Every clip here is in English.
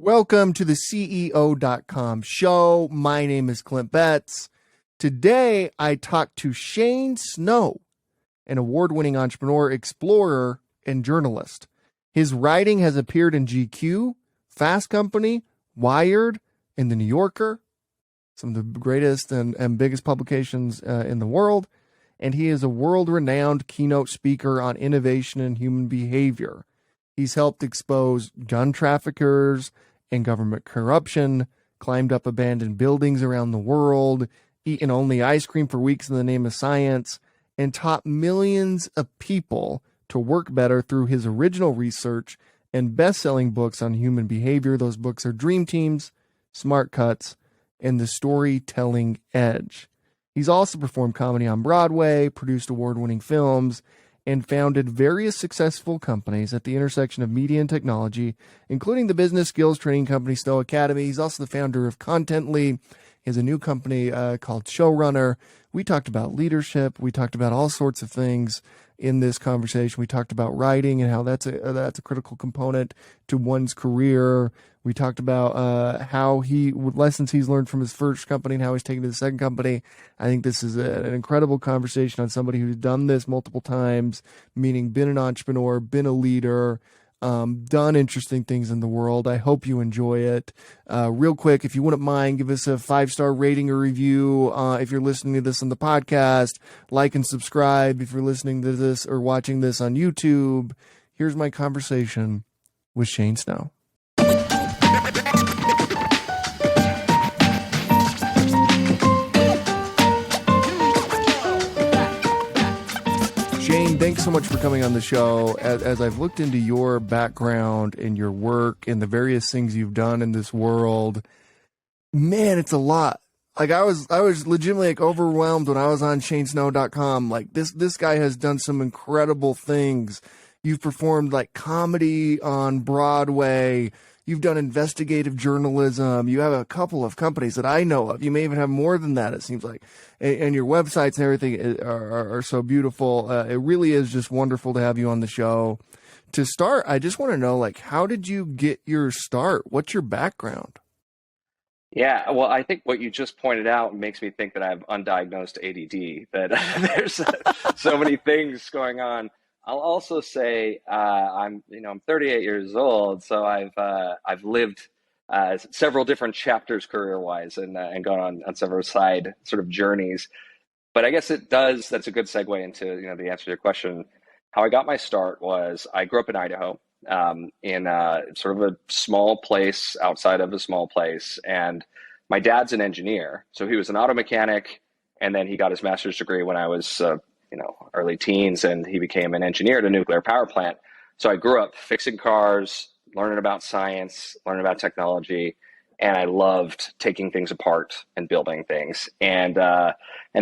Welcome to the CEO.com show. My name is Clint Betts. Today, I talked to Shane Snow, an award-winning entrepreneur, explorer, and journalist. His writing has appeared in GQ, Fast Company, Wired, and The New Yorker, some of the greatest and biggest publications in the world. And he is a world-renowned keynote speaker on innovation and human behavior. He's helped expose gun traffickers and government corruption, climbed up abandoned buildings around the world, eaten only ice cream for weeks in the name of science, and taught millions of people to work better through his original research and best-selling books on human behavior. Those books are Dream Teams, Smart Cuts, and The Storytelling Edge. He's also performed comedy on Broadway, produced award-winning films, and founded various successful companies at the intersection of media and technology, including the business skills training company Snow Academy. He's also the founder of Contently. He has a new company called Showrunner. We talked about leadership. We talked about all sorts of things in this conversation. We talked about writing and how that's a critical component to one's career. We talked about lessons he's learned from his first company and how he's taken to the second company. I think this is an incredible conversation on somebody who's done this multiple times, meaning been an entrepreneur, been a leader, done interesting things in the world. I hope you enjoy it. Real quick, if you wouldn't mind, give us a 5-star rating or review if you're listening to this on the podcast. Like and subscribe if you're listening to this or watching this on YouTube. Here's my conversation with Shane Snow. Shane, thanks so much for coming on the show. As I've looked into your background and your work and the various things you've done in this world, man, it's a lot. Like I was legitimately overwhelmed when I was on ShaneSnow.com. Like this guy has done some incredible things. You've performed like comedy on Broadway. You've done investigative journalism. You have a couple of companies that I know of. You may even have more than that, it seems like. And your websites and everything are so beautiful. It really is just wonderful to have you on the show. To start, I just want to know, like, how did you get your start? What's your background? Yeah, well, I think what you just pointed out makes me think that I have undiagnosed ADD, that there's so many things going on. I'll also say I'm 38 years old, so I've lived several different chapters career-wise and gone on several side sort of journeys. But I guess that's a good segue into the answer to your question. How I got my start was I grew up in Idaho, in sort of a small place outside of a small place, and my dad's an engineer, so he was an auto mechanic, and then he got his master's degree when I was early teens, and he became an engineer at a nuclear power plant. So I grew up fixing cars, learning about science, learning about technology, and I loved taking things apart and building things. And that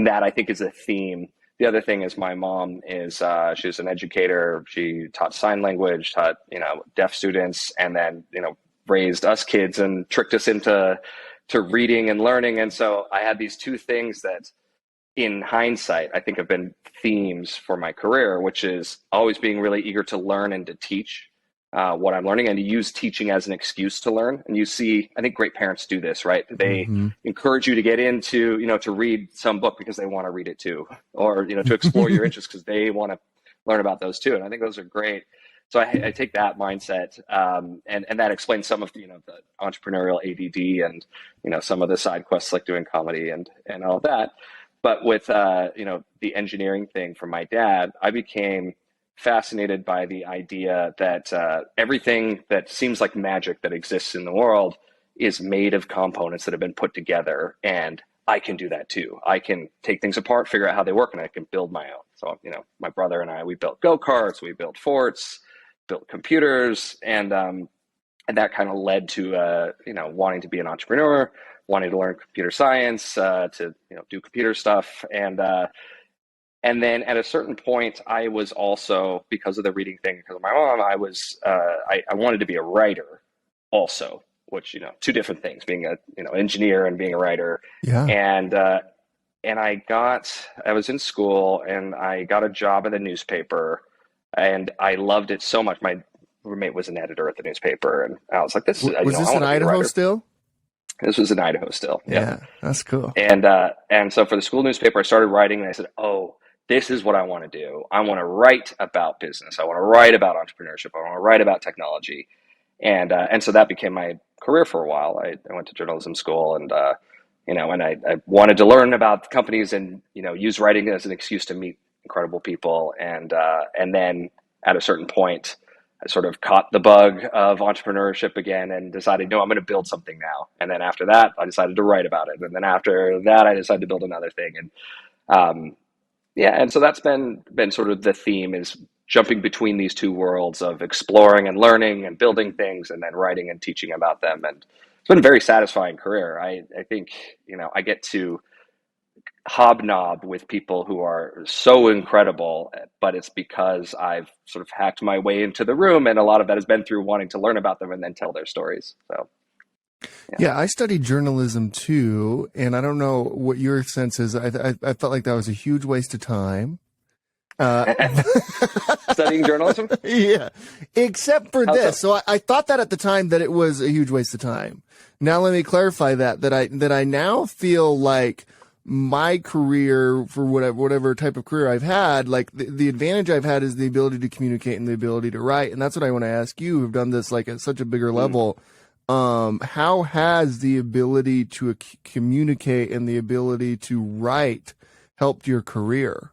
I think is a theme. The other thing is my mom is she's an educator. She taught sign language, taught deaf students, and then raised us kids and tricked us into reading and learning. And so I had these two things that, in hindsight, I think have been themes for my career, which is always being really eager to learn and to teach what I'm learning and to use teaching as an excuse to learn. And you see, I think great parents do this, right? They encourage you to get into, to read some book because they want to read it too, or, to explore your interests because they want to learn about those too. And I think those are great. So I take that mindset, and that explains some of the entrepreneurial ADD and, some of the side quests like doing comedy and all of that. But with, the engineering thing from my dad, I became fascinated by the idea that everything that seems like magic that exists in the world is made of components that have been put together. And I can do that too. I can take things apart, figure out how they work, and I can build my own. So, my brother and I, we built go-karts, we built forts, built computers, and that kind of led to, wanting to be an entrepreneur, wanting to learn computer science, to do computer stuff, and then at a certain point, I was also, because of the reading thing, because of my mom, I was I wanted to be a writer, also, which two different things, being a engineer and being a writer. Yeah. And I was in school and I got a job at a newspaper, and I loved it so much. roommate was an editor at the newspaper, and I was like, this is, Was I this in want to be a Idaho writer. still? This was in Idaho still. Yep. Yeah, that's cool. And so for the school newspaper, I started writing, and I said, oh, this is what I want to do. I want to write about business. I want to write about entrepreneurship. I want to write about technology. And so that became my career for a while. I went to journalism school, and and I wanted to learn about companies, and use writing as an excuse to meet incredible people. And then at a certain point, I sort of caught the bug of entrepreneurship again and decided, no, I'm going to build something now. And then after that, I decided to write about it. And then after that, I decided to build another thing. And and so that's been sort of the theme, is jumping between these two worlds of exploring and learning and building things, and then writing and teaching about them. And it's been a very satisfying career. I think I get to hobnob with people who are so incredible, but it's because I've sort of hacked my way into the room, and a lot of that has been through wanting to learn about them and then tell their stories. So Yeah, I studied journalism too, and I don't know what your sense is. I felt like that was a huge waste of time. Studying journalism? Yeah, except for How this. so? So I thought that at the time that it was a huge waste of time. Now let me clarify that I now feel like my career, for whatever type of career I've had, like the advantage I've had is the ability to communicate and the ability to write, and that's what I want to ask you, who've done this like at such a bigger level. How has the ability to communicate and the ability to write helped your career?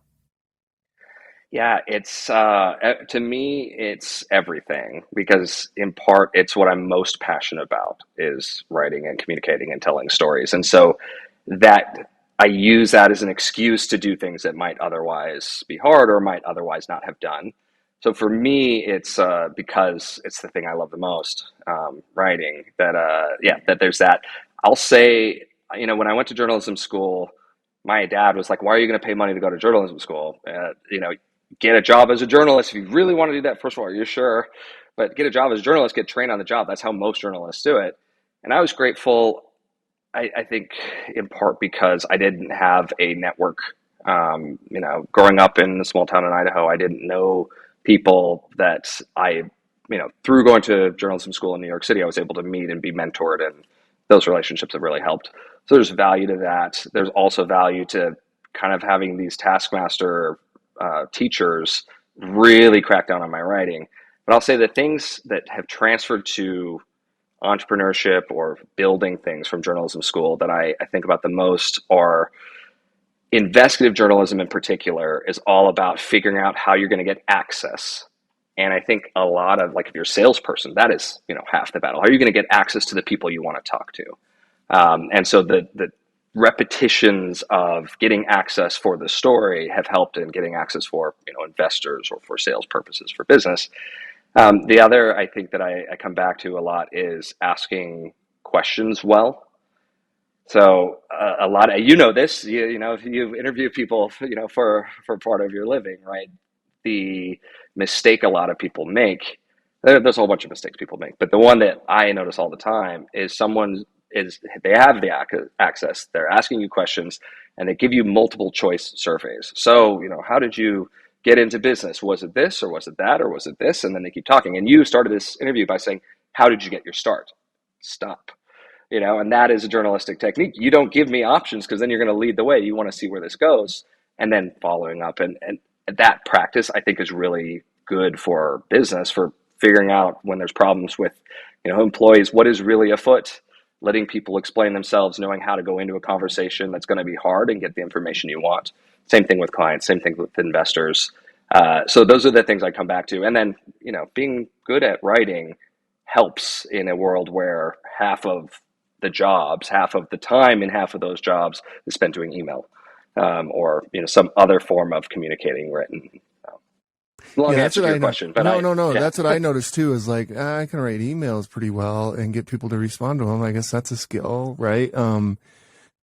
Yeah, it's to me, it's everything, because in part, it's what I'm most passionate about, is writing and communicating and telling stories. And so that I use that as an excuse to do things that might otherwise be hard or might otherwise not have done. So for me, it's because it's the thing I love the most, writing. That there's that. I'll say, when I went to journalism school, my dad was like, "Why are you going to pay money to go to journalism school? Get a job as a journalist if you really want to do that. First of all, are you sure? But get a job as a journalist, get trained on the job. That's how most journalists do it." And I was grateful. I think in part because I didn't have a network. Growing up in a small town in Idaho, I didn't know people that through going to journalism school in New York City, I was able to meet and be mentored, and those relationships have really helped. So there's value to that. There's also value to kind of having these taskmaster teachers really crack down on my writing. But I'll say the things that have transferred to entrepreneurship or building things from journalism school that I think about the most are investigative journalism. In particular, is all about figuring out how you're going to get access. And I think a lot of, like, if you're a salesperson, that is, half the battle. How are you going to get access to the people you want to talk to? And so the repetitions of getting access for the story have helped in getting access for investors or for sales purposes for business. The other, I think, that I come back to a lot is asking questions well. So a lot of, this, if you interview people, for part of your living, right? The mistake a lot of people make, there's a whole bunch of mistakes people make, but the one that I notice all the time is they have the access, they're asking you questions, and they give you multiple choice surveys. So, how did you get into business? Was it this, or was it that, or was it this? And then they keep talking. And you started this interview by saying, how did you get your start? Stop. And that is a journalistic technique. You don't give me options, because then you're going to lead the way. You want to see where this goes, and then following up. And that practice, I think, is really good for business, for figuring out when there's problems with, employees, what is really afoot, letting people explain themselves, knowing how to go into a conversation that's going to be hard and get the information you want. Same thing with clients, same thing with investors. So those are the things I come back to. And then, being good at writing helps in a world where half of the time in half of those jobs is spent doing email, or some other form of communicating written. Long Yeah, that's answer what to I your know. question, but No. yeah. That's what I noticed too. Is like I can write emails pretty well and get people to respond to them. I guess that's a skill, right?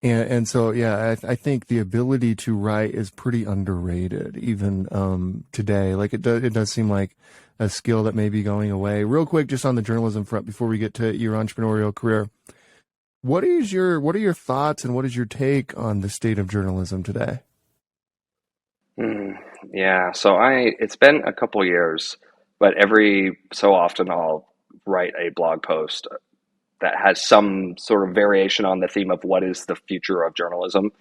And so yeah, I think the ability to write is pretty underrated even today. Like it does seem like a skill that may be going away. Real quick, just on the journalism front, before we get to your entrepreneurial career, what are your thoughts and what is your take on the state of journalism today? Yeah, so it's been a couple years but every so often I'll write a blog post that has some sort of variation on the theme of what is the future of journalism,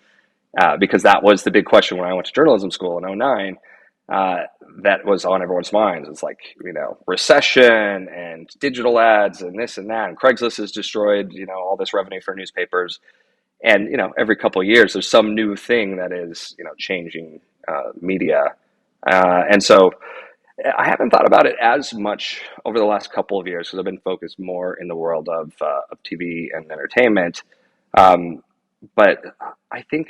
because that was the big question when I went to journalism school in '09. Uh, that was on everyone's minds. It's like, recession and digital ads and this and that, and Craigslist has destroyed, all this revenue for newspapers. And, every couple of years, there's some new thing that is, changing media. And so I haven't thought about it as much over the last couple of years because I've been focused more in the world of TV and entertainment. Um, but I think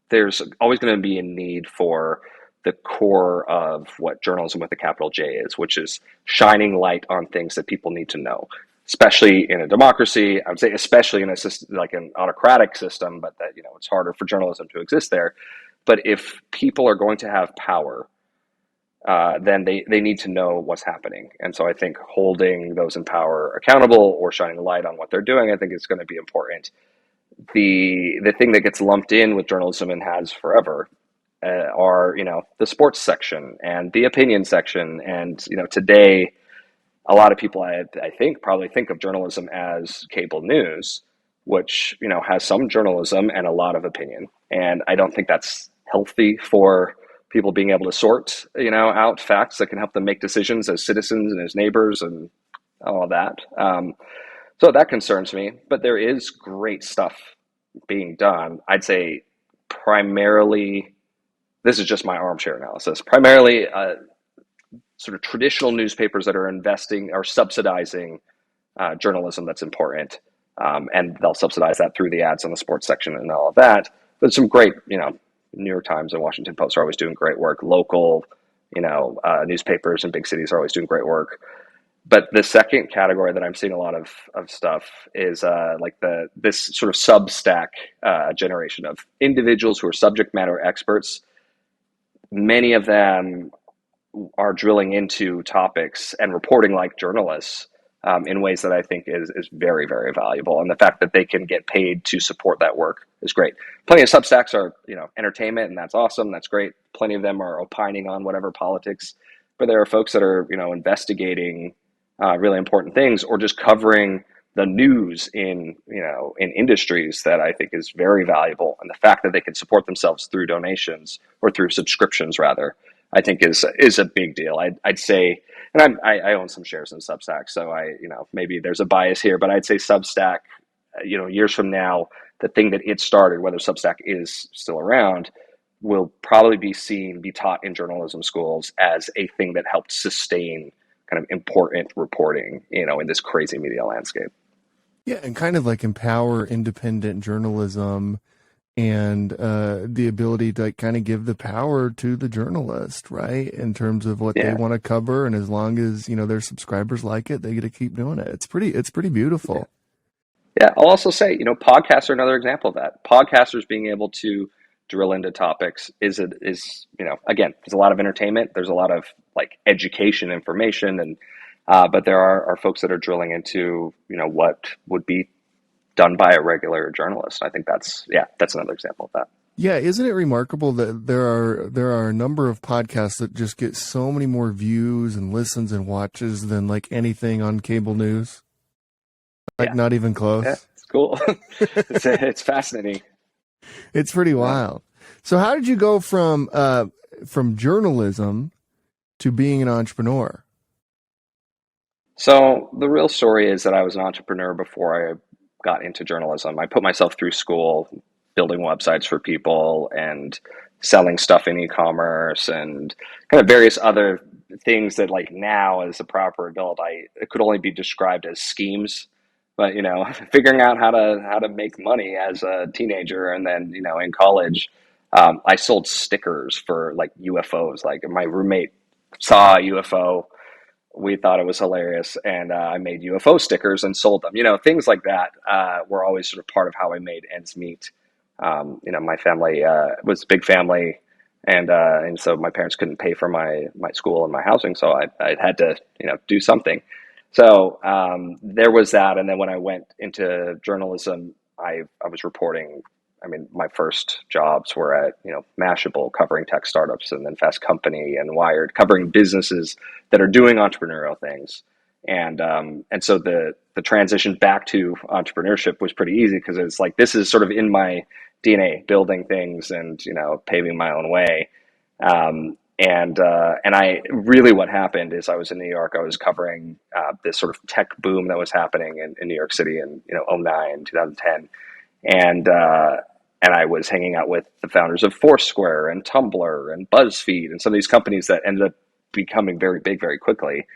there's always going to be a need for the core of what journalism with a capital J is, which is shining light on things that people need to know, especially in a democracy. I would say, especially in a system like an autocratic system, but that, it's harder for journalism to exist there. But if people are going to have power, then they need to know what's happening. And so I think holding those in power accountable or shining a light on what they're doing, I think is going to be important. The thing that gets lumped in with journalism and has forever are the sports section and the opinion section, and today a lot of people I think probably think of journalism as cable news, which has some journalism and a lot of opinion, and I don't think that's healthy for people being able to sort out facts that can help them make decisions as citizens and as neighbors and all of that. So that concerns me, but there is great stuff being done. I'd say primarily, this is just my armchair analysis, primarily sort of traditional newspapers that are investing or subsidizing journalism that's important. And they'll subsidize that through the ads on the sports section and all of that. But some great, New York Times and Washington Post are always doing great work. Local, newspapers in big cities are always doing great work. But the second category that I'm seeing a lot of stuff is like this sort of Substack generation of individuals who are subject matter experts. Many of them are drilling into topics and reporting like journalists in ways that I think is very, very valuable. And the fact that they can get paid to support that work is great. Plenty of Substacks are, entertainment, and that's awesome. That's great. Plenty of them are opining on whatever politics. But there are folks that are, investigating really important things or just covering the news in industries that I think is very valuable. And the fact that they can support themselves through donations or through subscriptions rather, I think is a big deal. I'd say, and I own some shares in Substack, so maybe there's a bias here, but I'd say Substack, years from now, the thing that it started, whether Substack is still around, will probably be taught in journalism schools as a thing that helped sustain kind of important reporting, in this crazy media landscape. Yeah, and kind of like empower independent journalism and the ability to kind of give the power to the journalist, right? In terms of what they want to cover, and as long as their subscribers like it, they get to keep doing it. It's pretty beautiful. Yeah, I'll also say, podcasts are another example of that. Podcasters being able to drill into topics is again, there's a lot of entertainment, there's a lot of like education, information, and but there are folks that are drilling into what would be done by a regular journalist. I think that's another example of that. Yeah, isn't it remarkable that there are a number of podcasts that just get so many more views and listens and watches than like anything on cable news? Like not even close. Yeah, it's cool. It's fascinating. It's pretty wild. So how did you go from journalism to being an entrepreneur? So the real story is that I was an entrepreneur before I got into journalism. I put myself through school, building websites for people and selling stuff in e-commerce and kind of various other things that like now as a proper adult, it could only be described as schemes. But, figuring out how to make money as a teenager and then, in college, I sold stickers for like UFOs. Like my roommate saw a UFO. We thought it was hilarious. And I made UFO stickers and sold them. Things like that were always sort of part of how I made ends meet. My family was a big family. And so my parents couldn't pay for my school and my housing. So I had to, do something. So there was that. And then when I went into journalism, I was reporting I mean, my first jobs were at, Mashable, covering tech startups, and then Fast Company and Wired, covering businesses that are doing entrepreneurial things. And so the transition back to entrepreneurship was pretty easy because it's like, this is sort of in my DNA, building things and, paving my own way. And I really, what happened is I was in New York. I was covering this sort of tech boom that was happening in New York City in '09, 2010, and I was hanging out with the founders of Foursquare and Tumblr and BuzzFeed and some of these companies that ended up becoming very big very quickly.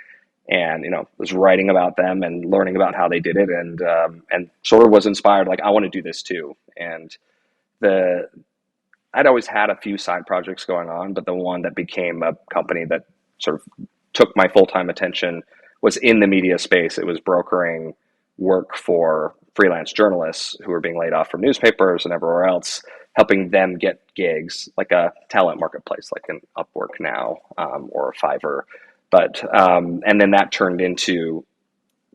And was writing about them and learning about how they did it, and sort of was inspired, like, I want to do this too. And the I'd always had a few side projects going on, but the one that became a company that sort of took my full-time attention was in the media space. It was brokering work for freelance journalists who were being laid off from newspapers and everywhere else, helping them get gigs, like a talent marketplace, like an Upwork now, or a Fiverr. But and then that turned into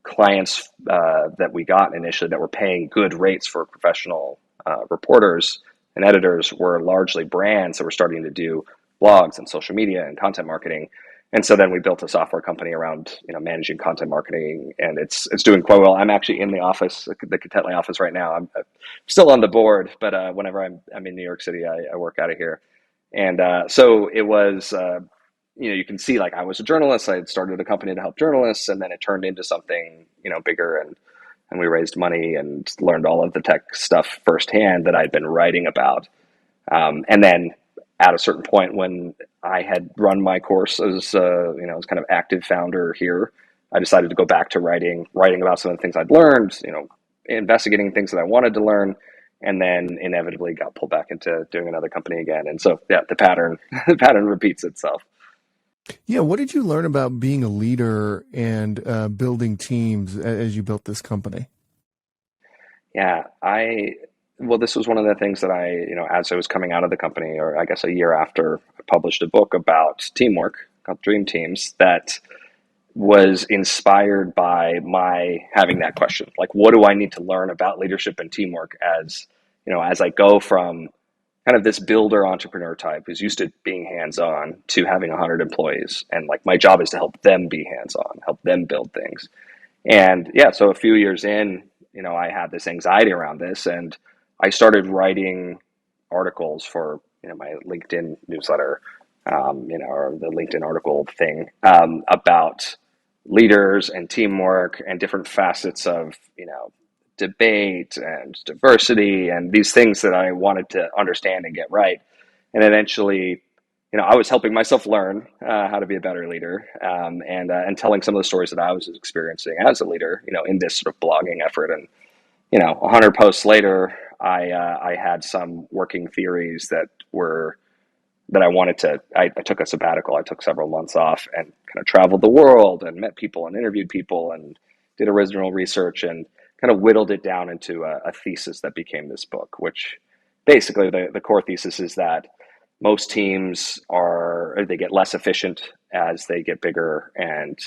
clients that we got initially that were paying good rates for professional reporters and editors were largely brands that were starting to do blogs and social media and content marketing. And so then we built a software company around managing content marketing, and it's doing quite well. I'm actually in the office, the Catetley office right now. I'm still on the board, but whenever I'm in New York City, I work out of here. And so it was, you can see, like, I was a journalist. I had started a company to help journalists, and then it turned into something bigger, and we raised money and learned all of the tech stuff firsthand that I'd been writing about. And then at a certain point, when I had run my course as as kind of active founder here, I decided to go back to writing about some of the things I'd learned, investigating things that I wanted to learn, and then inevitably got pulled back into doing another company again. And so, yeah, the pattern repeats itself. Yeah, what did you learn about being a leader and building teams as you built this company? Yeah, well, this was one of the things that as I was coming out of the company, or I guess a year after, I published a book about teamwork called Dream Teams that was inspired by my having that question. Like, what do I need to learn about leadership and teamwork as I go from kind of this builder entrepreneur type who's used to being hands-on to having 100 employees. And, like, my job is to help them be hands-on, help them build things. And yeah, so a few years in, I had this anxiety around this, and I started writing articles for, my LinkedIn newsletter, or the LinkedIn article thing, about leaders and teamwork and different facets of, debate and diversity and these things that I wanted to understand and get right. And eventually, I was helping myself learn how to be a better leader, and telling some of the stories that I was experiencing as a leader, in this sort of blogging effort. And 100 posts later, I had some working theories that I wanted to. I took a sabbatical. I took several months off and kind of traveled the world and met people and interviewed people and did original research and kind of whittled it down into a thesis that became this book, which basically the core thesis is that most teams they get less efficient as they get bigger, and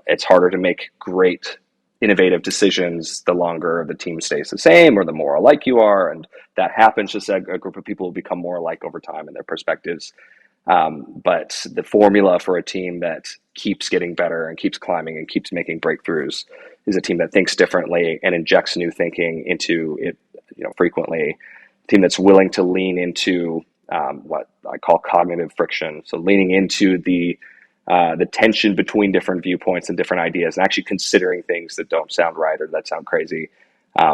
it's harder to make great innovative decisions the longer the team stays the same or the more alike you are. And that happens, just a group of people will become more alike over time in their perspectives. But the formula for a team that keeps getting better and keeps climbing and keeps making breakthroughs is a team that thinks differently and injects new thinking into it, frequently. A team that's willing to lean into what I call cognitive friction. So leaning into the tension between different viewpoints and different ideas, and actually considering things that don't sound right or that sound crazy,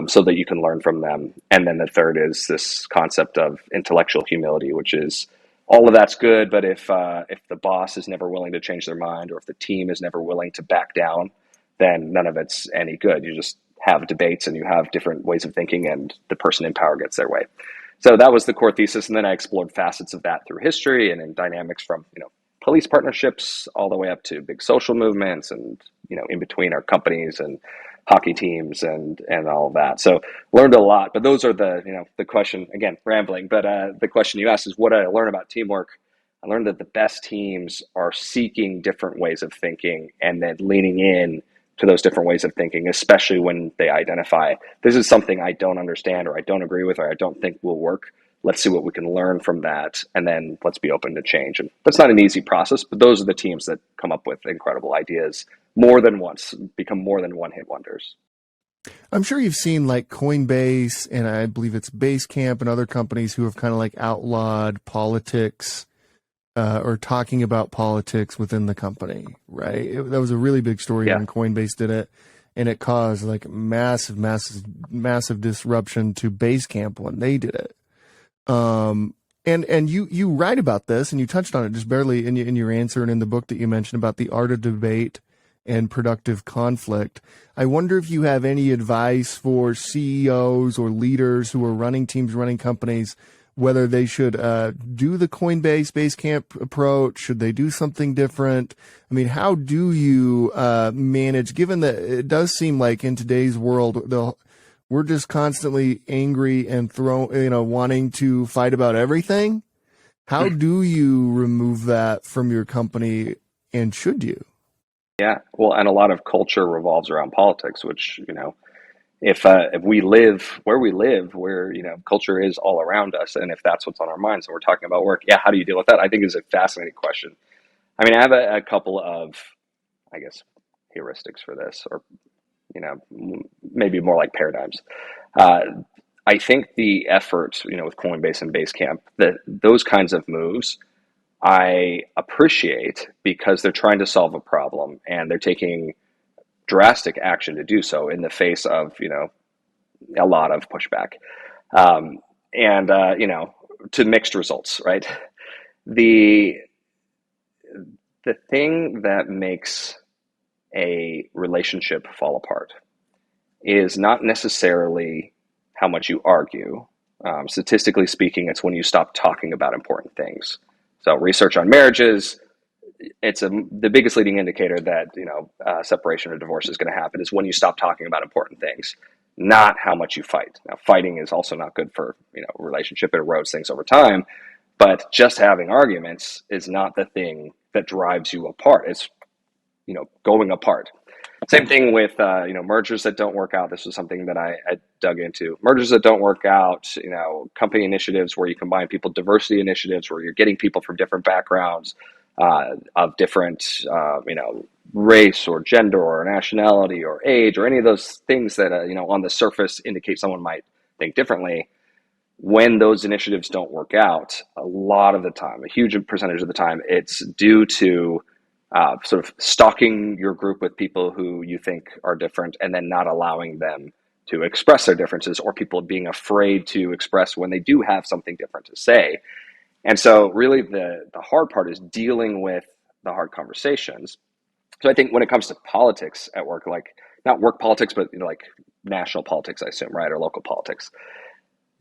so that you can learn from them. And then the third is this concept of intellectual humility, which is all of that's good, but if the boss is never willing to change their mind, or if the team is never willing to back down, then none of it's any good. You just have debates and you have different ways of thinking, and the person in power gets their way. So that was the core thesis. And then I explored facets of that through history and in dynamics from, police partnerships all the way up to big social movements, and, in between our companies and hockey teams and all of that. So learned a lot, but those are the question, again, rambling, but the question you asked is, what did I learn about teamwork? I learned that the best teams are seeking different ways of thinking and then leaning in to those different ways of thinking, especially when they identify this is something I don't understand or I don't agree with or I don't think will work. Let's see what we can learn from that, and then let's be open to change. And that's not an easy process, but those are the teams that come up with incredible ideas more than once, become more than one hit wonders. I'm sure you've seen like Coinbase and I believe it's Basecamp and other companies who have kind of like outlawed politics or talking about politics within the company, right? That was a really big story when Coinbase did it, and it caused like massive disruption to Basecamp when they did it. And you write about this, and you touched on it just barely in your answer and in the book that you mentioned about the art of debate and productive conflict. I wonder if you have any advice for CEOs or leaders who are running teams, running companies, whether they should do the Coinbase Basecamp approach. Should they do something different? I mean, how do you manage, given that it does seem like in today's world, we're just constantly angry and wanting to fight about everything. How do you remove that from your company, and should you? Yeah, well, and a lot of culture revolves around politics, which, if we live where we live, where, culture is all around us, and if that's what's on our minds and we're talking about work, how do you deal with that? I think is a fascinating question. I mean, I have a couple of, I guess, heuristics for this, or, maybe more like paradigms. I think the effort, with Coinbase and Basecamp, those kinds of moves, I appreciate because they're trying to solve a problem and they're taking drastic action to do so in the face of, a lot of pushback, and to mixed results, right? The thing that makes a relationship fall apart is not necessarily how much you argue. Statistically speaking, it's when you stop talking about important things. So research on marriages, it's the biggest leading indicator that separation or divorce is going to happen is when you stop talking about important things, not how much you fight. Now, fighting is also not good for a relationship. It erodes things over time, but just having arguments is not the thing that drives you apart. It's going apart. Same thing with mergers that don't work out. This was something that I dug into. Mergers that don't work out, company initiatives where you combine people, diversity initiatives where you're getting people from different backgrounds, of different, race or gender or nationality or age or any of those things that, on the surface indicate someone might think differently. When those initiatives don't work out, a lot of the time, a huge percentage of the time, it's due to sort of stalking your group with people who you think are different and then not allowing them to express their differences, or people being afraid to express when they do have something different to say. And so really the hard part is dealing with the hard conversations. So I think when it comes to politics at work, like not work politics, but like national politics, I assume, right? Or local politics.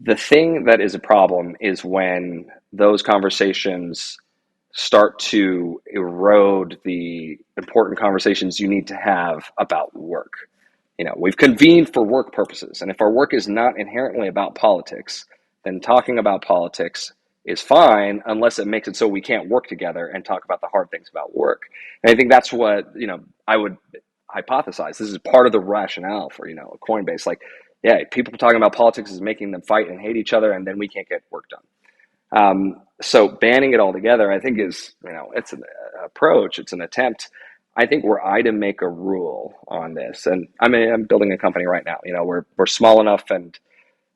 The thing that is a problem is when those conversations start to erode the important conversations you need to have about work. We've convened for work purposes. And if our work is not inherently about politics, then talking about politics is fine unless it makes it so we can't work together and talk about the hard things about work. And I think that's what, I would hypothesize. This is part of the rationale for, a Coinbase. Like, people talking about politics is making them fight and hate each other, and then we can't get work done. So banning it all together, I think is, it's an approach, it's an attempt. I think were I to make a rule on this, and I'm building a company right now, we're small enough and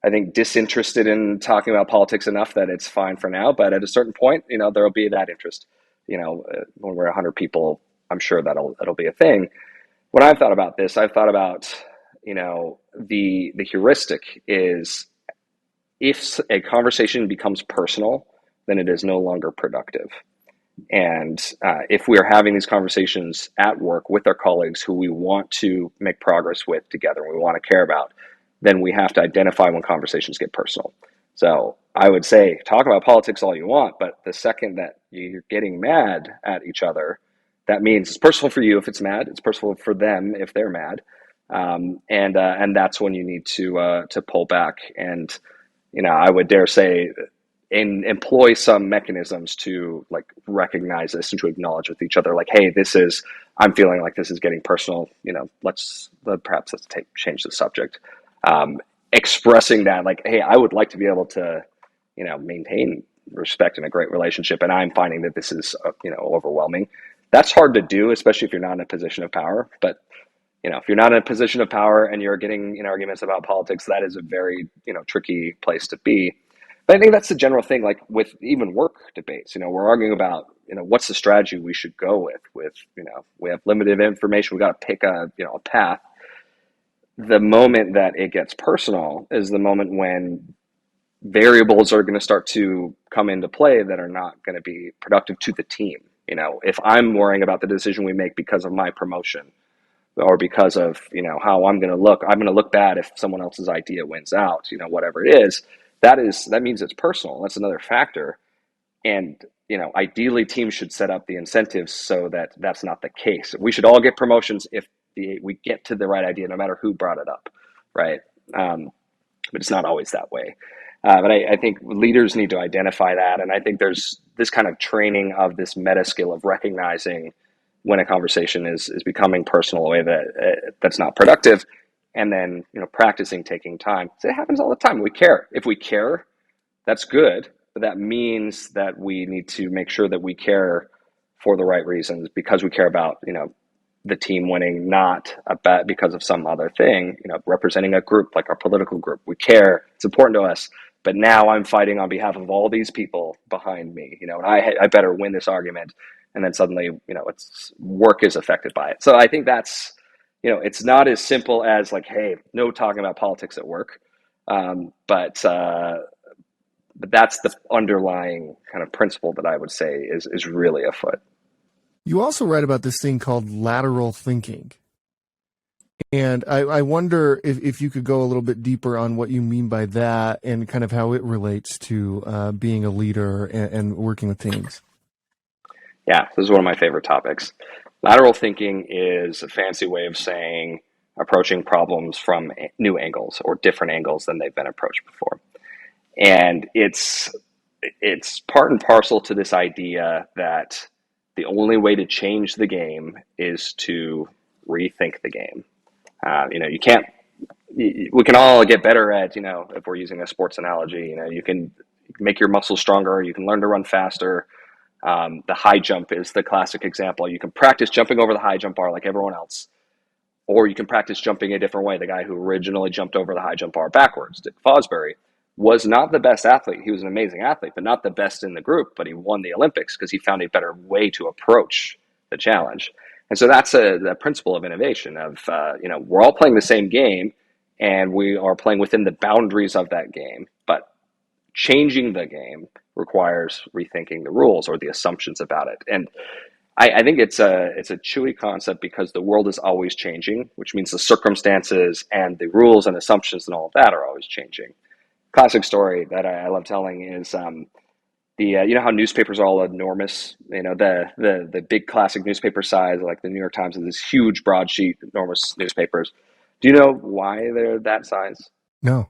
I think disinterested in talking about politics enough that it's fine for now. But at a certain point, there'll be that interest, when we're 100 people, I'm sure that'll be a thing. When I've thought about this, I've thought about, the heuristic is if a conversation becomes personal, then it is no longer productive. And if we are having these conversations at work with our colleagues who we want to make progress with together, and we want to care about, then we have to identify when conversations get personal. So I would say talk about politics all you want, but the second that you're getting mad at each other, that means it's personal for you if it's mad, it's personal for them if they're mad, and that's when you need to pull back. And I would dare say, employ some mechanisms to like recognize this and to acknowledge with each other, like, hey, this is I'm feeling like this is getting personal. Perhaps let's change the subject. Expressing that, like, hey, I would like to be able to, maintain respect in a great relationship, and I'm finding that this is, overwhelming. That's hard to do, especially if you're not in a position of power. But if you're not in a position of power and you're getting in arguments about politics, that is a very, tricky place to be. But I think that's the general thing, like with even work debates, we're arguing about, what's the strategy we should go with, we have limited information. We got to pick a path. The moment that it gets personal is the moment when variables are going to start to come into play that are not going to be productive to the team. If I'm worrying about the decision we make because of my promotion, or because of how I'm going to look bad if someone else's idea wins out, whatever it is, that means it's personal. That's another factor. And ideally teams should set up the incentives so that that's not the case. We should all get promotions if we get to the right idea, no matter who brought it up, right? But it's not always that way. But I think leaders need to identify that. And I think there's this kind of training of this meta skill of recognizing when a conversation is becoming personal in a way that's not productive, and then practicing taking time. So it happens all the time. We care. If we care, that's good, but that means that we need to make sure that we care for the right reasons, because we care about the team winning, not about because of some other thing. Representing a group like our political group, we care. It's important to us. But now I'm fighting on behalf of all these people behind me, and I better win this argument. And then suddenly, it's work is affected by it. So I think that's, it's not as simple as like, hey, no talking about politics at work. But that's the underlying kind of principle that I would say is really afoot. You also write about this thing called lateral thinking. And I wonder if you could go a little bit deeper on what you mean by that and kind of how it relates to being a leader and working with teams. Yeah, this is one of my favorite topics. Lateral thinking is a fancy way of saying approaching problems from new angles or different angles than they've been approached before. And it's part and parcel to this idea that the only way to change the game is to rethink the game. You can't. We can all get better at, if we're using a sports analogy, you can make your muscles stronger. You can learn to run faster. The high jump is the classic example. You can practice jumping over the high jump bar like everyone else, or you can practice jumping a different way. The guy who originally jumped over the high jump bar backwards, Dick Fosbury, was not the best athlete. He was an amazing athlete, but not the best in the group. But he won the Olympics because he found a better way to approach the challenge. And so that's the principle of innovation of, we're all playing the same game and we are playing within the boundaries of that game, but changing the game requires rethinking the rules or the assumptions about it. And I think it's a chewy concept because the world is always changing, which means the circumstances and the rules and assumptions and all of that are always changing. Classic story that I love telling is how newspapers are all enormous. The big classic newspaper size, like the New York Times, is this huge broadsheet, enormous newspapers. Do you know why they're that size? No.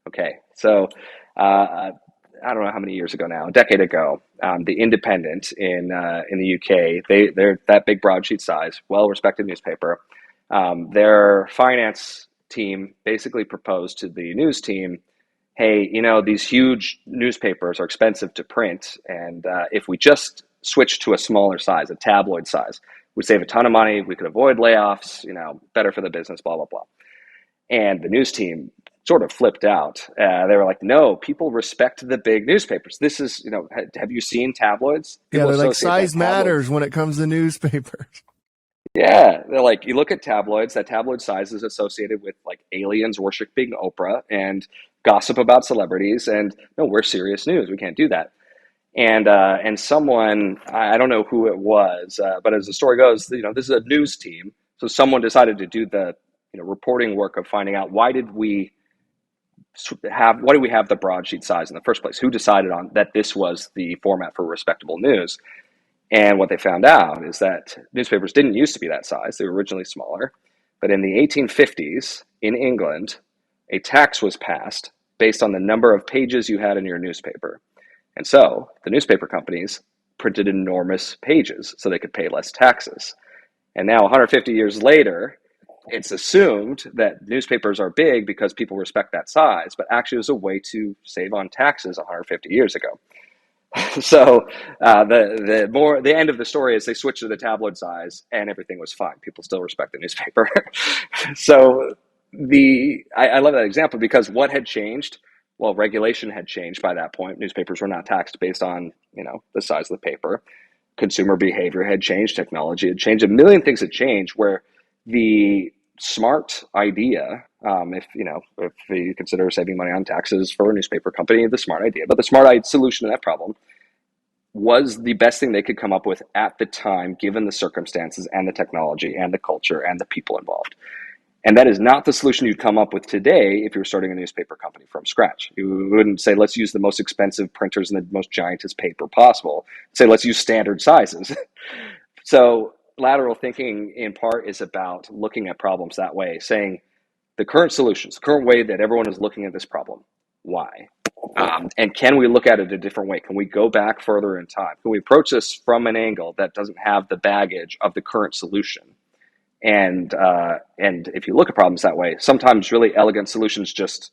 Okay, so I don't know how many years ago now, a decade ago, the Independent in the UK, they're that big broadsheet size, well-respected newspaper. Their finance team basically proposed to the news team, hey, these huge newspapers are expensive to print, and if we just switch to a smaller size, a tabloid size, we'd save a ton of money, we could avoid layoffs, better for the business, blah, blah, blah. And the news team sort of flipped out. They were like, no, people respect the big newspapers. This is, have you seen tabloids? People they're like, size matters when it comes to newspapers. Yeah, they're like, you look at tabloids, that tabloid size is associated with like aliens worshiping Oprah and gossip about celebrities. And no, we're serious news. We can't do that. And someone, I don't know who it was, but as the story goes, this is a news team. So someone decided to do the reporting work of finding out why did we have the broadsheet size in the first place? Who decided on that this was the format for respectable news? And what they found out is that newspapers didn't used to be that size. They were originally smaller. But in the 1850s in England, a tax was passed based on the number of pages you had in your newspaper. And so the newspaper companies printed enormous pages so they could pay less taxes. And now 150 years later, it's assumed that newspapers are big because people respect that size, but actually it was a way to save on taxes 150 years ago. So the end of the story is they switched to the tabloid size and everything was fine. People still respect the newspaper. So I love that example because what had changed? Well, regulation had changed by that point. Newspapers were not taxed based on, the size of the paper. Consumer behavior had changed, technology had changed, a million things had changed where the smart idea, if you consider saving money on taxes for a newspaper company, the smart idea, but the smart solution to that problem was the best thing they could come up with at the time, given the circumstances and the technology and the culture and the people involved. And that is not the solution you'd come up with today if you were starting a newspaper company from scratch. You wouldn't say, let's use the most expensive printers and the most giantest paper possible. Say, let's use standard sizes. So lateral thinking in part is about looking at problems that way, saying the current solutions, the current way that everyone is looking at this problem, why? And can we look at it a different way? Can we go back further in time? Can we approach this from an angle that doesn't have the baggage of the current solution? And if you look at problems that way, sometimes really elegant solutions just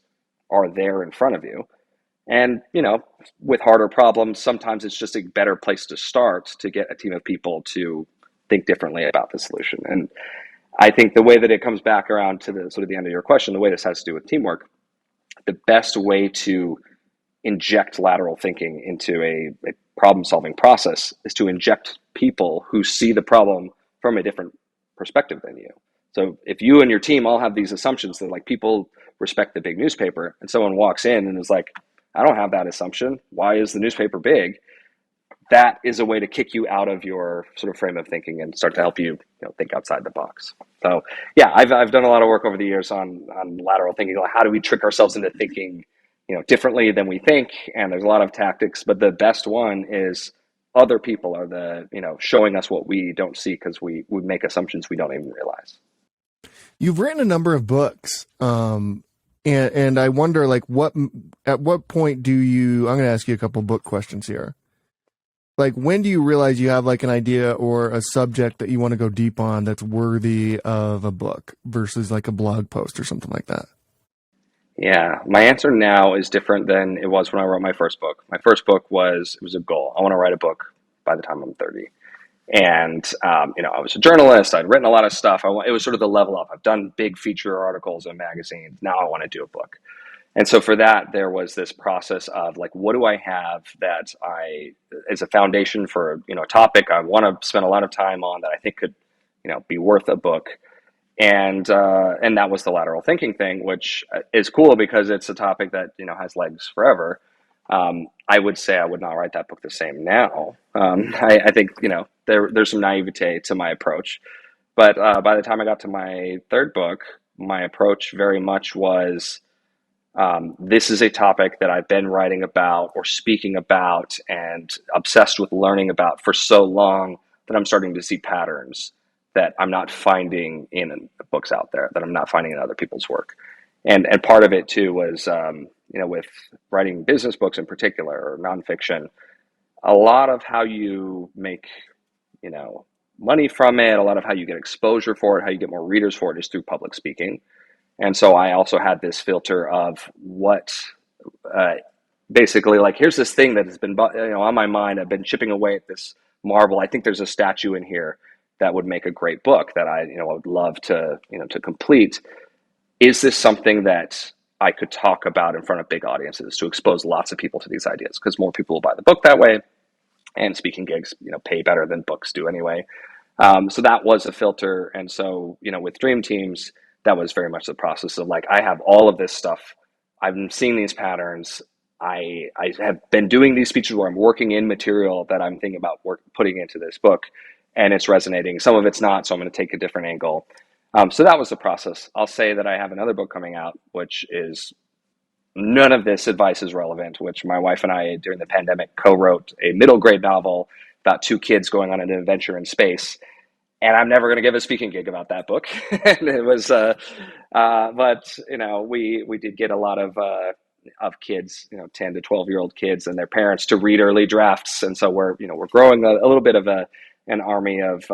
are there in front of you. And, with harder problems, sometimes it's just a better place to start to get a team of people to think differently about the solution. And I think the way that it comes back around to the sort of the end of your question, the way this has to do with teamwork, the best way to inject lateral thinking into a problem-solving process is to inject people who see the problem from a different perspective than you. So if you and your team all have these assumptions that like people respect the big newspaper and someone walks in and is like, I don't have that assumption. Why is the newspaper big? That is a way to kick you out of your sort of frame of thinking and start to help you, think outside the box. So yeah, I've done a lot of work over the years on lateral thinking. Like how do we trick ourselves into thinking, differently than we think? And there's a lot of tactics, but the best one is other people are the, showing us what we don't see because we make assumptions we don't even realize. You've written a number of books. And I wonder, like, at what point I'm going to ask you a couple book questions here. Like, when do you realize you have like an idea or a subject that you want to go deep on that's worthy of a book versus like a blog post or something like that? Yeah, my answer now is different than it was when I wrote my first book. My first book was a goal. I want to write a book by the time I'm 30. And, I was a journalist. I'd written a lot of stuff. It was sort of the level up. I've done big feature articles in magazines. Now I want to do a book. And so for that, there was this process of like, what do I have that is a foundation for, a topic I want to spend a lot of time on that I think could, be worth a book. And that was the lateral thinking thing, which is cool because it's a topic that, has legs forever. I would say I would not write that book the same now. I think, there's some naivete to my approach. But by the time I got to my third book, my approach very much was, this is a topic that I've been writing about or speaking about and obsessed with learning about for so long that I'm starting to see patterns that I'm not finding in books out there, that I'm not finding in other people's work. And part of it too was, with writing business books in particular or nonfiction, a lot of how you make, money from it, a lot of how you get exposure for it, how you get more readers for it is through public speaking. And so I also had this filter of what, basically like, here's this thing that has been, on my mind. I've been chipping away at this marble. I think there's a statue in here that would make a great book that I would love to, to complete. Is this something that I could talk about in front of big audiences to expose lots of people to these ideas? Because more people will buy the book that way, and speaking gigs, pay better than books do anyway. So that was a filter. And so, with Dream Teams, that was very much the process of like, I have all of this stuff. I've been seeing these patterns. I have been doing these speeches where I'm working in material that I'm thinking about putting into this book, and it's resonating. Some of it's not, so I'm going to take a different angle. So that was the process. I'll say that I have another book coming out, which is none of this advice is relevant, which my wife and I, during the pandemic, co-wrote a middle grade novel about two kids going on an adventure in space. And I'm never going to give a speaking gig about that book. And it was, but we did get a lot of kids, 10 to 12-year-old kids and their parents to read early drafts. And so we're growing a little bit of an army of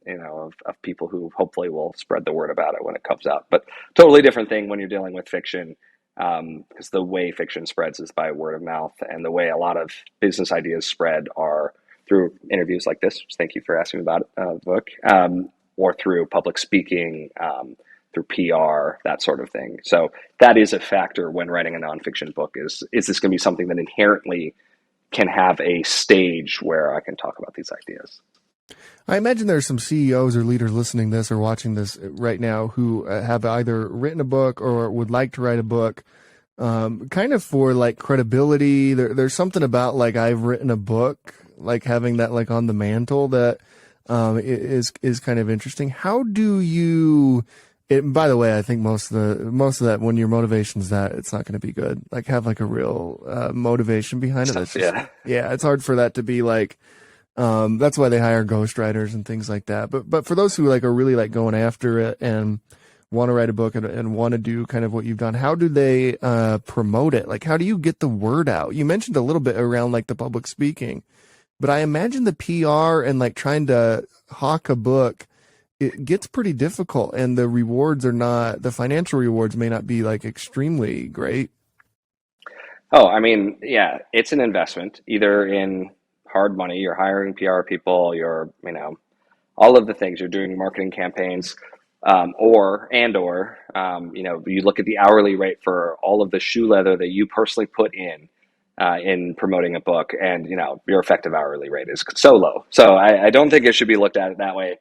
of people who hopefully will spread the word about it when it comes out. But totally different thing when you're dealing with fiction, because the way fiction spreads is by word of mouth, and the way a lot of business ideas spread are through interviews like this, which thank you for asking about the book, or through public speaking, through PR, that sort of thing. So that is a factor when writing a nonfiction book. Is this going to be something that inherently can have a stage where I can talk about these ideas? I imagine there's some CEOs or leaders listening to this or watching this right now who have either written a book or would like to write a book, kind of for like credibility. There's something about like I've written a book, like having that like on the mantle that is kind of interesting. How do you? By the way, I think most of that, when your motivation's that, it's not going to be good. Like have like a real motivation behind it. It's just, yeah, it's hard for that to be like. That's why they hire ghostwriters and things like that. But for those who like are really like going after it and want to write a book and want to do kind of what you've done, how do they promote it? Like how do you get the word out? You mentioned a little bit around like the public speaking, but I imagine the PR and like trying to hawk a book, it gets pretty difficult, and the financial rewards may not be like extremely great. Oh, I mean, yeah, it's an investment either in hard money, you're hiring PR people, all of the things, you're doing marketing campaigns, or you look at the hourly rate for all of the shoe leather that you personally put in promoting a book, and your effective hourly rate is so low. So I don't think it should be looked at it that way.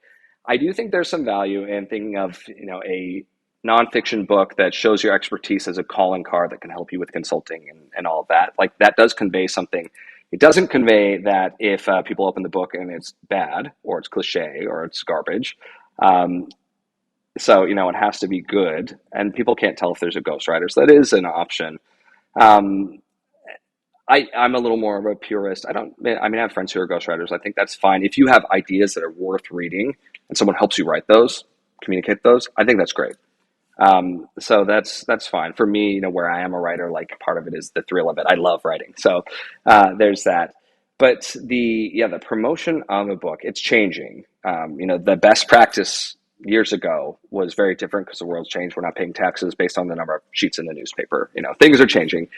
I do think there's some value in thinking of a nonfiction book that shows your expertise as a calling card that can help you with consulting and all of that. Like that does convey something. It doesn't convey that if people open the book and it's bad or it's cliche or it's garbage. So it has to be good, and people can't tell if there's a ghostwriter. So that is an option. I'm a little more of a purist. I have friends who are ghostwriters. I think that's fine. If you have ideas that are worth reading and someone helps you write those, communicate those, I think that's great. So that's fine for me. Where I am a writer, like part of it is the thrill of it. I love writing. So, there's that. But the promotion of a book, it's changing. The best practice years ago was very different because the world's changed. We're not paying taxes based on the number of sheets in the newspaper. Things are changing.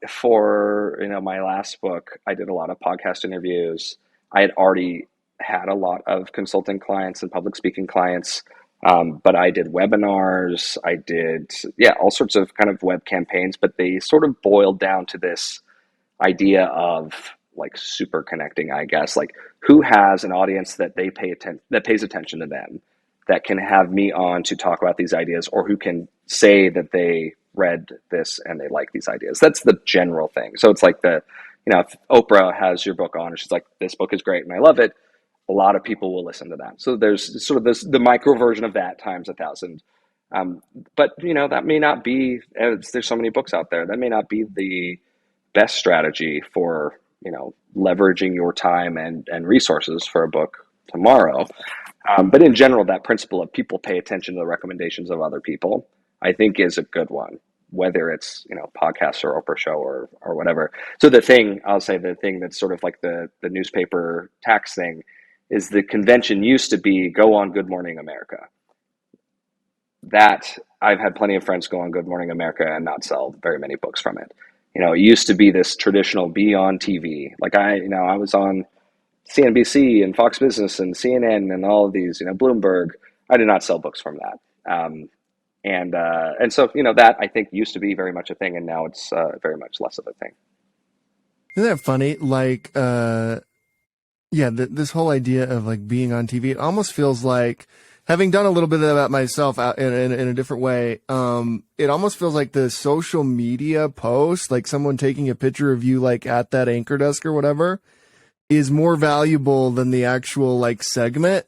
For my last book, I did a lot of podcast interviews. I had already had a lot of consulting clients and public speaking clients. But I did webinars, I did, all sorts of kind of web campaigns, but they sort of boiled down to this idea of like super connecting, I guess, like who has an audience that that pays attention to them, that can have me on to talk about these ideas, or who can say that they read this and they like these ideas. That's the general thing. So it's like if Oprah has your book on and she's like, this book is great and I love it, a lot of people will listen to that. So there's sort of the micro version of that times 1,000. But that may not be, there's so many books out there, that may not be the best strategy for, leveraging your time and resources for a book tomorrow. But in general, that principle of people pay attention to the recommendations of other people, I think is a good one, whether it's, podcasts or Oprah show or whatever. So the thing that's sort of like the newspaper tax thing is the convention used to be go on Good Morning America. That I've had plenty of friends go on Good Morning America and not sell very many books from it. It used to be this traditional be on TV. Like I was on CNBC and Fox Business and CNN and all of these, Bloomberg. I did not sell books from that. And so, that I think used to be very much a thing, and now it's very much less of a thing. Isn't that funny? Like, this whole idea of like being on TV, it almost feels like, having done a little bit of that myself out in a different way, it almost feels like the social media post, like someone taking a picture of you like at that anchor desk or whatever, is more valuable than the actual like segment,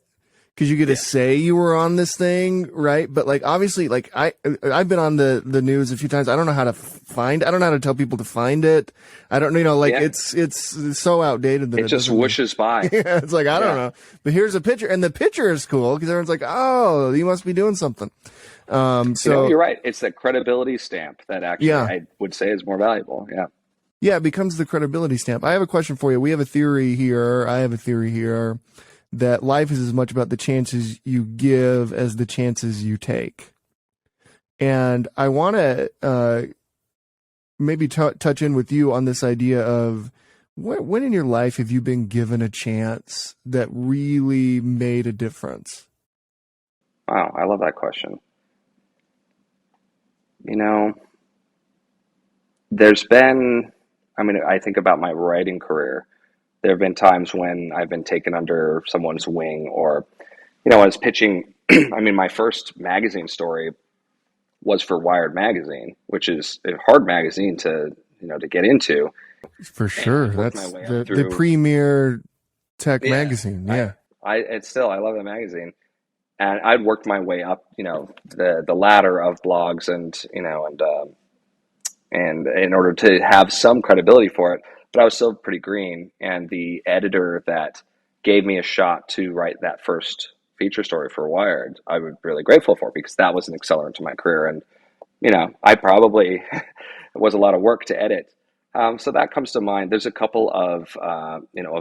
because you get to say you were on this thing, right? But like obviously, like I've been on the news a few times. I don't know how to tell people to find it. I don't it's so outdated that it just whooshes by. Yeah, it's like I don't know. But here's a picture, and the picture is cool because everyone's like, "Oh, you must be doing something." So you're right. It's that credibility stamp that actually I would say is more valuable. Yeah. Yeah, it becomes the credibility stamp. I have a question for you. We have a theory here. I have a theory here that life is as much about the chances you give as the chances you take. And I want to maybe touch in with you on this idea of when in your life have you been given a chance that really made a difference? Wow, I love that question. You know, there's been, I mean, I think about my writing career. There have been times when I've been taken under someone's wing, or, I was pitching. I mean, my first magazine story was for Wired magazine, which is a hard magazine to get into. For And sure. I'd worked my That's way up the through. premier tech Yeah, magazine. I, Yeah. I love the magazine, and I'd worked my way up, the ladder of blogs, and in order to have some credibility for it, but I was still pretty green. And the editor that gave me a shot to write that first feature story for Wired, I was really grateful for, because that was an accelerant to my career. And I probably it was a lot of work to edit. So that comes to mind. There's a couple of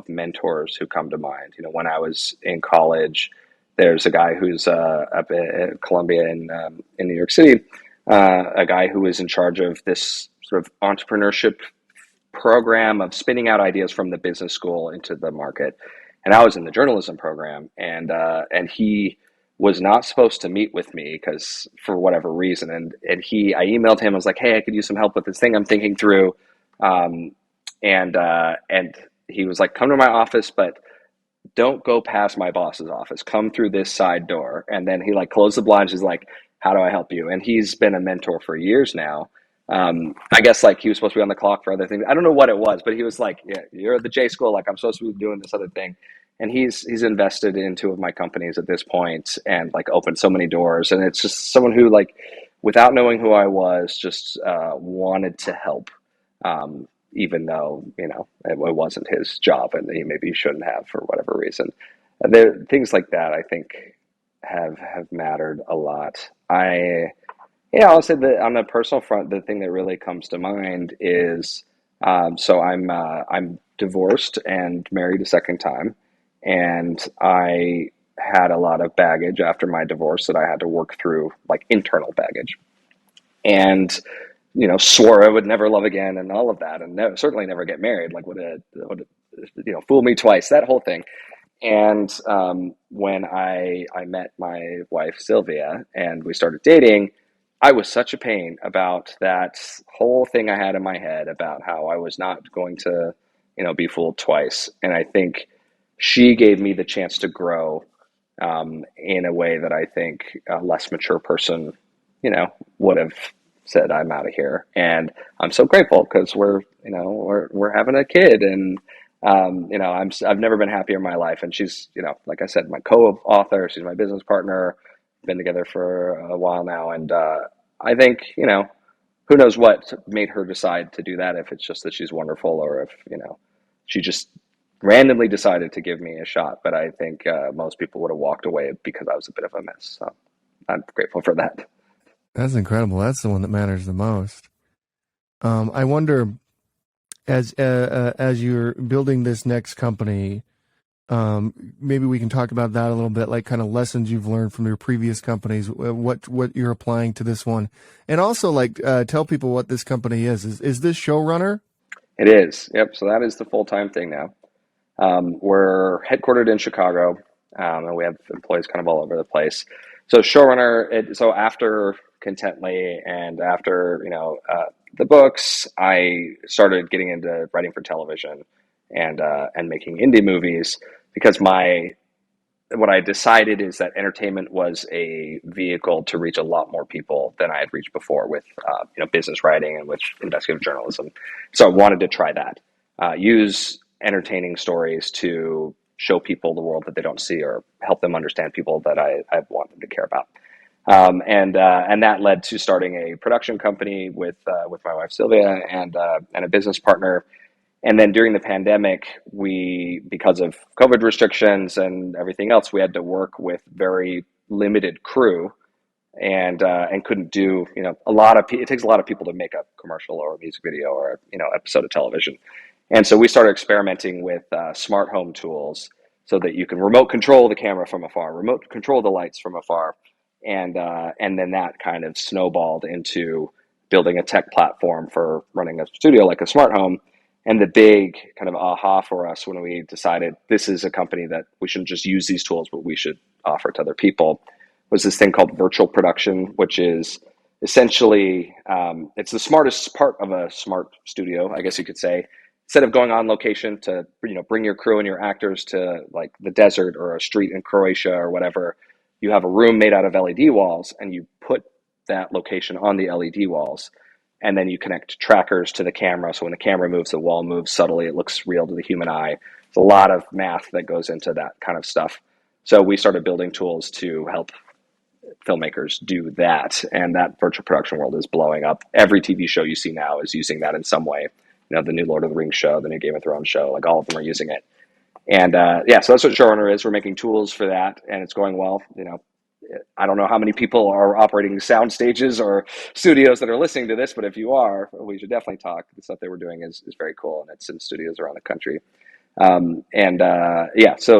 mentors who come to mind. When I was in college, there's a guy who's up at Columbia in New York City, a guy who was in charge of this sort of entrepreneurship program of spinning out ideas from the business school into the market. And I was in the journalism program, and he was not supposed to meet with me because, for whatever reason, I emailed him. I was like, "Hey, I could use some help with this thing I'm thinking through," um, and he was like, "Come to my office, but don't go past my boss's office. Come through this side door." And then he like closed the blinds. He's like, "How do I help you?" And he's been a mentor for years now. I guess like he was supposed to be on the clock for other things. I don't know what it was, but he was like, "Yeah, you're at the J school. Like I'm supposed to be doing this other thing." And he's invested in two of my companies at this point, and like opened so many doors. And it's just someone who, like, without knowing who I was, just wanted to help. Even though it wasn't his job, and he maybe shouldn't have for whatever reason. There things like that, I think, have mattered a lot. I'll say that on the personal front, the thing that really comes to mind is, so I'm divorced and married a second time, and I had a lot of baggage after my divorce that I had to work through, like internal baggage, and swore I would never love again and all of that, and certainly never get married. Like, would fool me twice, that whole thing. And when I met my wife Sylvia and we started dating, I was such a pain about that whole thing I had in my head about how I was not going to, be fooled twice. And I think she gave me the chance to grow in a way that I think a less mature person, would have said, "I'm out of here." And I'm so grateful because we're having a kid, and I've never been happier in my life. And she's, like I said, my co-author. She's my business partner. Been together for a while now, and I think who knows what made her decide to do that? If it's just that she's wonderful, or if she just randomly decided to give me a shot. But I think most people would have walked away because I was a bit of a mess. So I'm grateful for that. That's incredible. That's the one that matters the most. I wonder, as you're building this next company, maybe we can talk about that a little bit, like kind of lessons you've learned from your previous companies, what you're applying to this one, and also like tell people what this company is. Is this Showrunner? It is. Yep. So that is the full-time thing now. We're headquartered in Chicago, and we have employees kind of all over the place. So Showrunner, so after Contently and after, the books, I started getting into writing for television and making indie movies, because what I decided is that entertainment was a vehicle to reach a lot more people than I had reached before with business writing and with investigative journalism. So I wanted to try that, use entertaining stories to show people the world that they don't see, or help them understand people that I want them to care about. And that led to starting a production company with my wife Sylvia and a business partner. And then during the pandemic, because of COVID restrictions and everything else, we had to work with very limited crew, and couldn't do, it takes a lot of people to make a commercial or a music video or episode of television. And so we started experimenting with smart home tools. so that you can remote control the camera from afar, remote control the lights from afar. And then that kind of snowballed into building a tech platform for running a studio like a smart home. And the big kind of aha for us when we decided this is a company that we shouldn't just use these tools, but we should offer to other people, was this thing called virtual production, which is essentially it's the smartest part of a smart studio, I guess you could say. Instead of going on location to bring your crew and your actors to like the desert or a street in Croatia or whatever, you have a room made out of LED walls, and you put that location on the LED walls, and then you connect trackers to the camera. So when the camera moves, the wall moves subtly. It looks real to the human eye. There's a lot of math that goes into that kind of stuff. So we started building tools to help filmmakers do that, and that virtual production world is blowing up. Every TV show you see now is using that in some way. The new Lord of the Rings show, the new Game of Thrones show, like all of them are using it. And so that's what Showrunner is. We're making tools for that, and it's going well. I don't know how many people are operating sound stages or studios that are listening to this, but if you are, we should definitely talk. The stuff that we're doing is very cool, and it's in studios around the country. So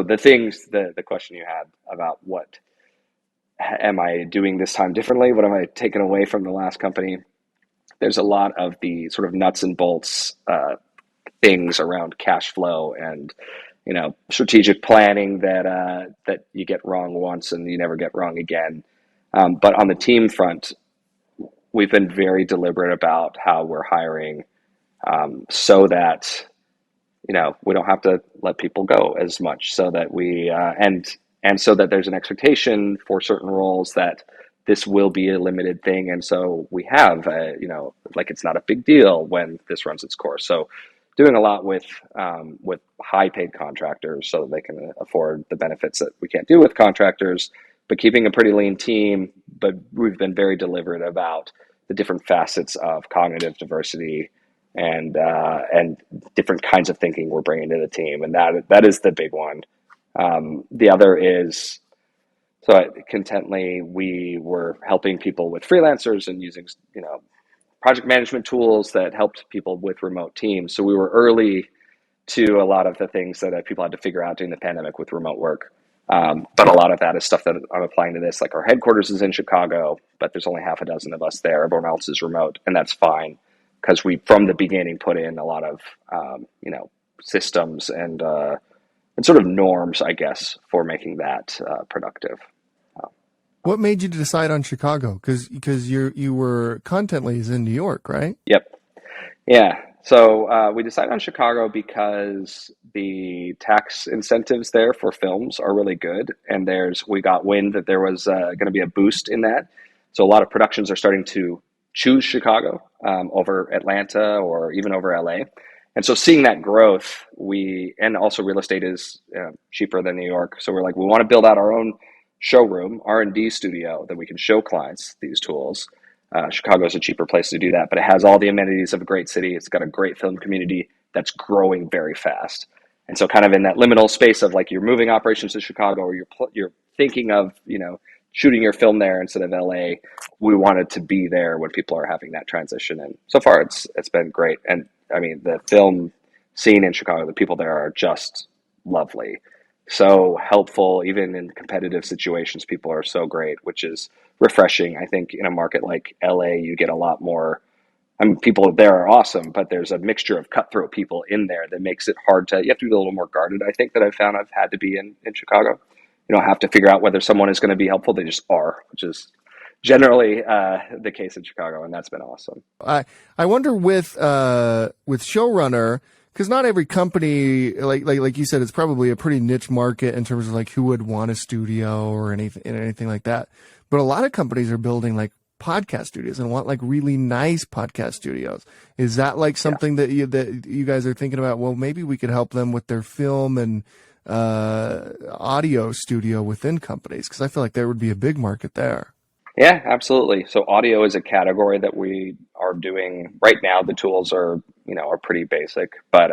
the question you had about what am I doing this time differently? What am I taking away from the last company? There's a lot of the sort of nuts and bolts things around cash flow and strategic planning that you get wrong once and you never get wrong again. But on the team front, we've been very deliberate about how we're hiring, so that we don't have to let people go as much, so that we and so that there's an expectation for certain roles that this will be a limited thing, and so we have like it's not a big deal when this runs its course. So doing a lot with high paid contractors so that they can afford the benefits that we can't do with contractors, but keeping a pretty lean team. But we've been very deliberate about the different facets of cognitive diversity and different kinds of thinking we're bringing to the team, and that is the big one. The other is, Contently, we were helping people with freelancers and using project management tools that helped people with remote teams. So we were early to a lot of the things that people had to figure out during the pandemic with remote work. But a lot of that is stuff that I'm applying to this. Like our headquarters is in Chicago, but there's only half a dozen of us there. Everyone else is remote, and that's fine because we, from the beginning, put in a lot of systems and sort of norms, I guess, for making that productive. What made you decide on Chicago? Because you were Contently is in New York, right? Yep. Yeah. So we decided on Chicago because the tax incentives there for films are really good, and we got wind that there was going to be a boost in that. So a lot of productions are starting to choose Chicago over Atlanta or even over LA. And so seeing that growth, and also real estate is cheaper than New York. So we're like, we want to build out our own showroom, R&D studio that we can show clients these tools. Chicago is a cheaper place to do that, but it has all the amenities of a great city. It's got a great film community that's growing very fast. And so kind of in that liminal space of like you're moving operations to Chicago, or you're thinking of, shooting your film there instead of LA, we wanted to be there when people are having that transition. And so far it's been great. And I mean, the film scene in Chicago, the people there are just lovely. So helpful, even in competitive situations, people are so great, which is refreshing. I think in a market like LA, you get a lot more, people there are awesome, but there's a mixture of cutthroat people in there that makes it hard you have to be a little more guarded. I think that I've found I've had to be in Chicago. You don't have to figure out whether someone is going to be helpful. They just are, which is generally the case in Chicago. And that's been awesome. I wonder with Showrunner, because not every company, like you said, it's probably a pretty niche market in terms of like who would want a studio or anything like that. But a lot of companies are building like podcast studios and want like really nice podcast studios. Is that like something that you guys are thinking about? Well, maybe we could help them with their film and audio studio within companies, because I feel like there would be a big market there. Yeah, absolutely. So audio is a category that we are doing right now. The tools are pretty basic, but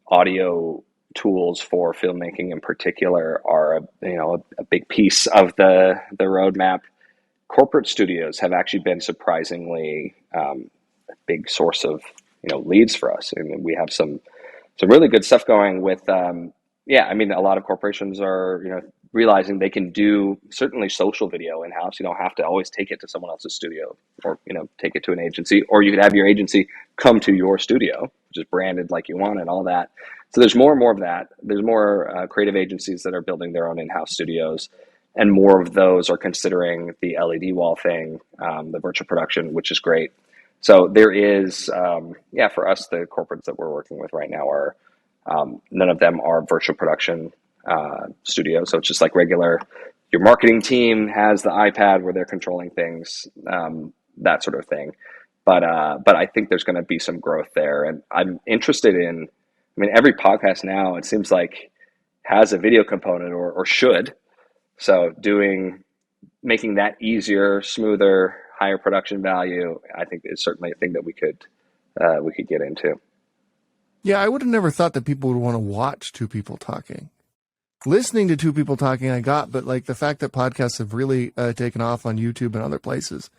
audio tools for filmmaking in particular are a big piece of the roadmap. Corporate studios have actually been surprisingly a big source of leads for us. I mean, we have some really good stuff going with Yeah, I mean, a lot of corporations are, realizing they can do certainly social video in-house. You don't have to always take it to someone else's studio or, take it to an agency, or you could have your agency come to your studio, which is branded like you want and all that. So there's more and more of that. There's more creative agencies that are building their own in-house studios, and more of those are considering the LED wall thing, the virtual production, which is great. So there is, yeah, for us, the corporates that we're working with right now are, none of them are virtual production studios. So it's just like regular, your marketing team has the iPad where they're controlling things, that sort of thing. But I think there's going to be some growth there. And I'm interested in, I mean, every podcast now, it seems like, has a video component or should. So making that easier, smoother, higher production value, I think is certainly a thing that we could get into. Yeah, I would have never thought that people would want to watch two people talking. Listening to two people talking, I got, but like the fact that podcasts have really taken off on YouTube and other places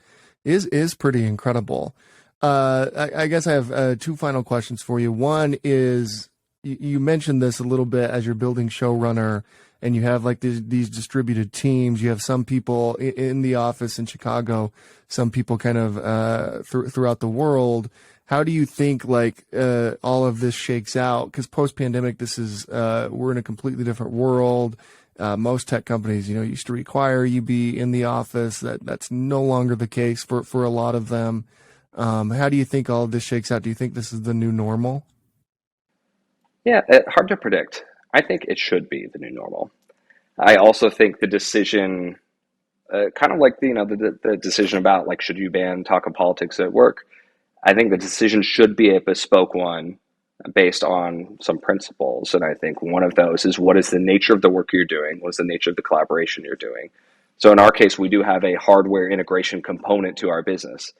is pretty incredible. I guess I have two final questions for you. One is you mentioned this a little bit as you're building Showrunner, and you have like these distributed teams. You have some people in the office in Chicago, some people kind of throughout the world. How do you think like all of this shakes out? Because post-pandemic, this is we're in a completely different world. Most tech companies, used to require you be in the office. That's no longer the case for a lot of them. How do you think all of this shakes out? Do you think this is the new normal? Yeah, hard to predict. I think it should be the new normal. I also think the decision, kind of like the decision about like should you ban talk of politics at work. I think the decision should be a bespoke one based on some principles. And I think one of those is, what is the nature of the work you're doing? What is the nature of the collaboration you're doing? So in our case, we do have a hardware integration component to our business,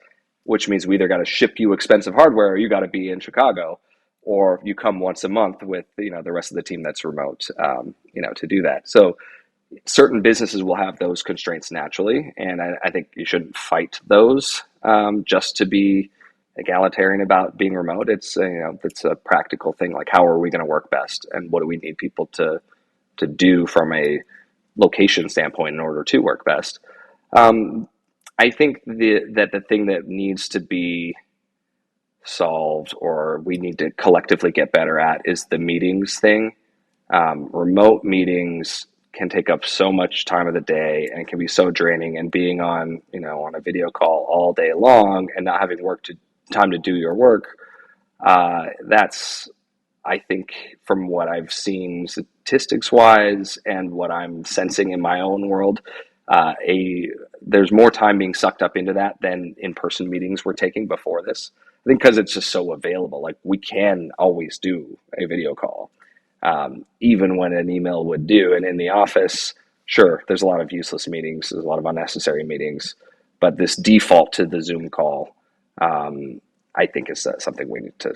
which means we either got to ship you expensive hardware or you got to be in Chicago, or you come once a month with, the rest of the team that's remote, to do that. So certain businesses will have those constraints naturally. And I think you shouldn't fight those, just to be egalitarian about being remote. It's a practical thing. Like, how are we going to work best, and what do we need people to do from a location standpoint in order to work best? I think that the thing that needs to be solved, or we need to collectively get better at, is the meetings thing. Remote meetings can take up so much time of the day and can be so draining, and being on a video call all day long and not having time to do your work. That's, I think, from what I've seen statistics wise and what I'm sensing in my own world, there's more time being sucked up into that than in-person meetings were taking before this. I think because it's just so available. Like, we can always do a video call, even when an email would do. And in the office, sure, there's a lot of useless meetings, there's a lot of unnecessary meetings, but this default to the Zoom call, I think is something we need to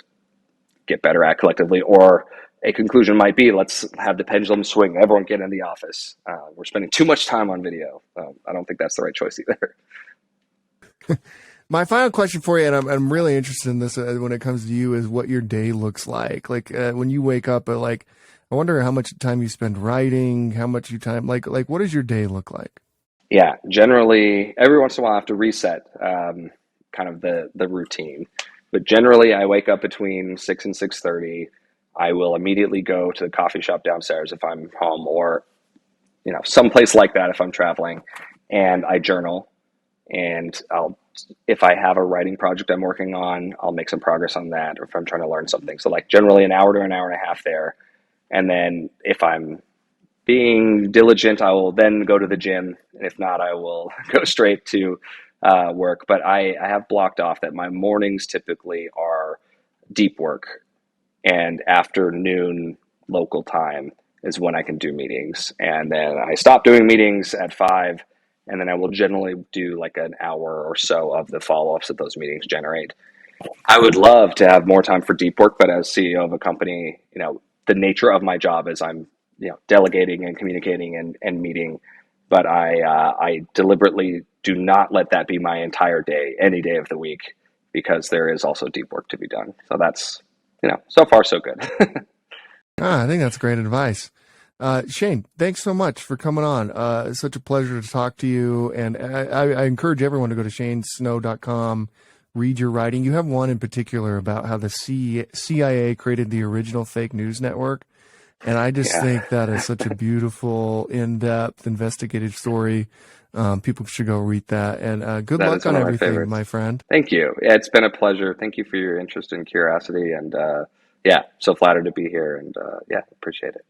get better at collectively. Or a conclusion might be, let's have the pendulum swing. Everyone get in the office. We're spending too much time on video. I don't think that's the right choice either. My final question for you, and I'm really interested in this when it comes to you, is what your day looks like. Like when you wake up, I wonder how much time you spend writing, how much you time, like what does your day look like? Yeah, generally, every once in a while I have to reset kind of the routine. But generally, I wake up between 6 and 6:30. I will immediately go to the coffee shop downstairs if I'm home, or someplace like that if I'm traveling, and I journal. And if I have a writing project I'm working on, I'll make some progress on that, or if I'm trying to learn something. So like generally an hour to an hour and a half there. And then if I'm being diligent, I will then go to the gym. And if not, I will go straight to work. But I have blocked off that my mornings typically are deep work, and afternoon local time is when I can do meetings. And then I stop doing meetings at 5, and then I will generally do like an hour or so of the follow-ups that those meetings generate. I would love to have more time for deep work, but as CEO of a company, the nature of my job is I'm delegating and communicating and meeting, but I deliberately do not let that be my entire day, any day of the week, because there is also deep work to be done. So that's, so far so good. I think that's great advice. Shane, thanks so much for coming on. It's such a pleasure to talk to you. And I encourage everyone to go to shanesnow.com, read your writing. You have one in particular about how the CIA created the original fake news network. And I just think that is such a beautiful, in-depth, investigative story. People should go read that. And good luck on everything, my friend. Thank you. Yeah, it's been a pleasure. Thank you for your interest and curiosity. And so flattered to be here. And appreciate it.